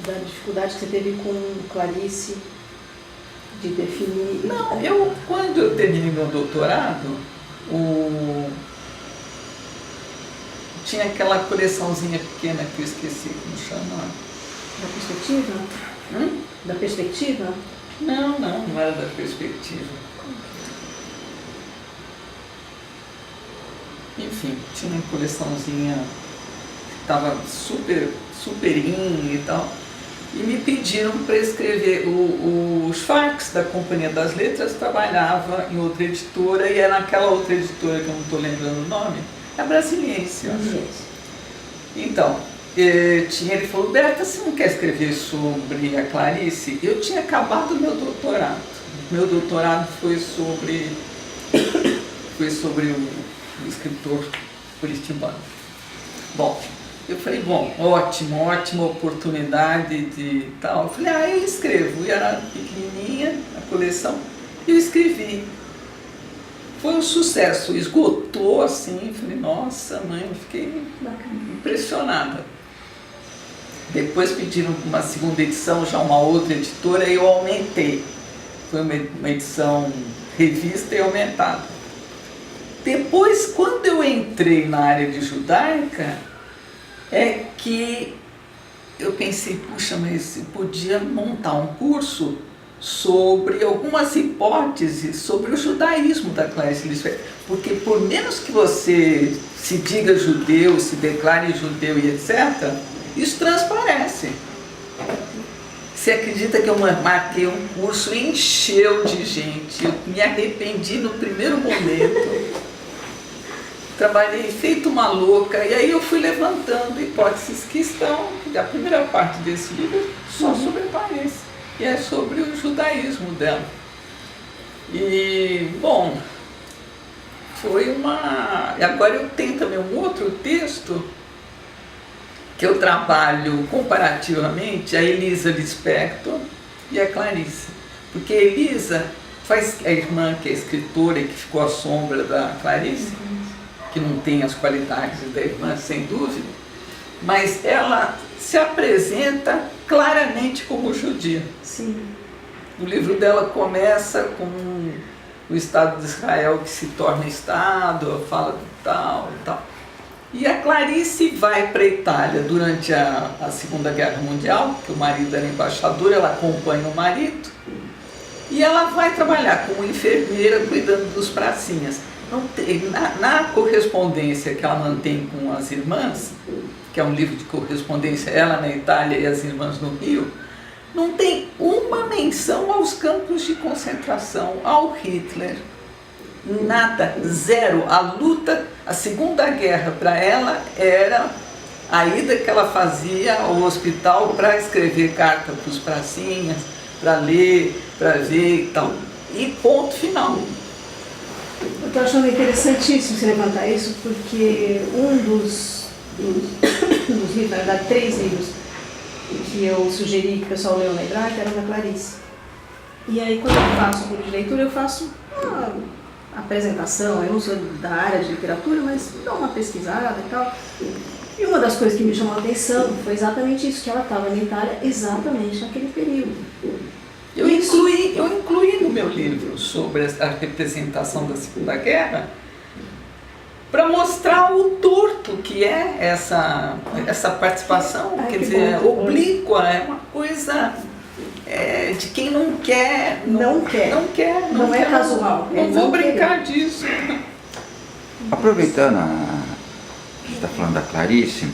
da dificuldade que você teve com Clarice de definir... Não, quando eu terminei meu doutorado, tinha aquela coleçãozinha pequena que eu esqueci como chama. Da perspectiva? Da perspectiva? Não era da perspectiva. Enfim, tinha uma coleçãozinha que estava super in e tal. E me pediram para escrever. O Schwartz, da Companhia das Letras, trabalhava em outra editora, e era naquela outra editora que eu não estou lembrando o nome, a Brasiliense, eu acho. Então, ele falou: Berta, você não quer escrever sobre a Clarice? Eu tinha acabado meu doutorado. Meu doutorado foi sobre o escritor curitibano. Bom, eu falei, ótima oportunidade de tal. Eu falei, eu escrevo. E era pequenininha a coleção, eu escrevi. Foi um sucesso, esgotou assim. Falei, nossa, mãe, eu fiquei impressionada. Depois pediram uma segunda edição, já uma outra editora, e eu aumentei. Foi uma edição revista e aumentada. Depois, quando eu entrei na área de judaica, é que eu pensei, puxa, mas eu podia montar um curso sobre algumas hipóteses sobre o judaísmo da Clarice Lispector. Porque por menos que você se diga judeu, se declare judeu e etc., isso transparece. Você acredita que eu marquei um curso e encheu de gente? Eu me arrependi no primeiro momento. Trabalhei feito uma louca, e aí eu fui levantando hipóteses que estão, a primeira parte desse livro, só sobre Clarice, e é sobre o judaísmo dela. E, bom, foi uma... Agora eu tenho também um outro texto que eu trabalho comparativamente, a Elisa Lispector e a Clarice. Porque a Elisa faz a irmã que é escritora e que ficou à sombra da Clarice, que não tem as qualidades da irmã, sem dúvida, mas ela se apresenta claramente como judia. Sim. O livro dela começa com o Estado de Israel que se torna Estado, fala do tal e tal. E a Clarice vai para a Itália durante a Segunda Guerra Mundial, que o marido era embaixador, ela acompanha o marido, e ela vai trabalhar como enfermeira cuidando dos pracinhas. Na correspondência que ela mantém com as irmãs, que é um livro de correspondência, ela na Itália e as irmãs no Rio, não tem uma menção aos campos de concentração, ao Hitler. Nada, zero. A luta, a Segunda Guerra para ela era a ida que ela fazia ao hospital para escrever carta para os pracinhas, para ler, para ver e tal. E ponto final. Eu estou achando interessantíssimo você levantar isso, porque um dos livros, na verdade 3 livros, que eu sugeri que o pessoal leu na Hebraica eram da Clarice. E aí, quando eu faço o clube de leitura, eu faço uma apresentação. Eu não sou da área de literatura, mas dou uma pesquisada e tal. E uma das coisas que me chamou a atenção foi exatamente isso, que ela estava na Itália exatamente naquele período. Eu incluí no meu livro sobre a representação da Segunda Guerra para mostrar o torto que é essa participação, quer dizer, oblíqua, é uma coisa de quem não quer. Não é casual. Não vou brincar disso. Aproveitando que a gente está falando da Clarice,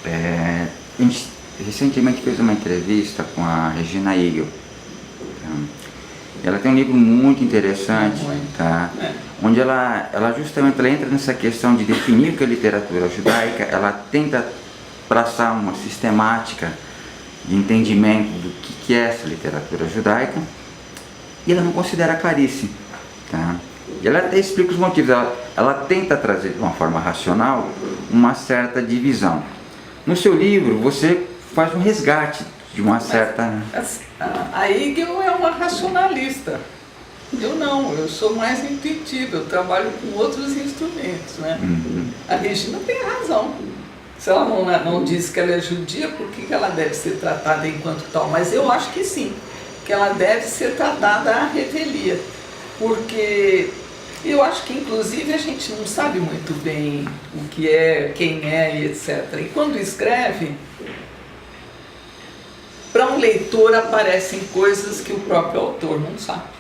a gente recentemente fez uma entrevista com a Regina Hegel. Ela tem um livro muito interessante, tá? Onde ela justamente entra nessa questão de definir o que é literatura judaica. Ela tenta traçar uma sistemática de entendimento do que é essa literatura judaica, e ela não considera a Clarice, tá? E ela até explica os motivos. Ela tenta trazer de uma forma racional uma certa divisão. No seu livro você faz um resgate de uma certa... A Hegel é uma racionalista. Eu não, eu sou mais intuitiva, eu trabalho com outros instrumentos, né? A Regina tem razão. Se ela não diz que ela é judia, por que ela deve ser tratada enquanto tal? Mas eu acho que sim, que ela deve ser tratada à revelia, porque eu acho que inclusive a gente não sabe muito bem o que é, quem é e etc. E quando escreve, para um leitor aparecem coisas que o próprio autor não sabe.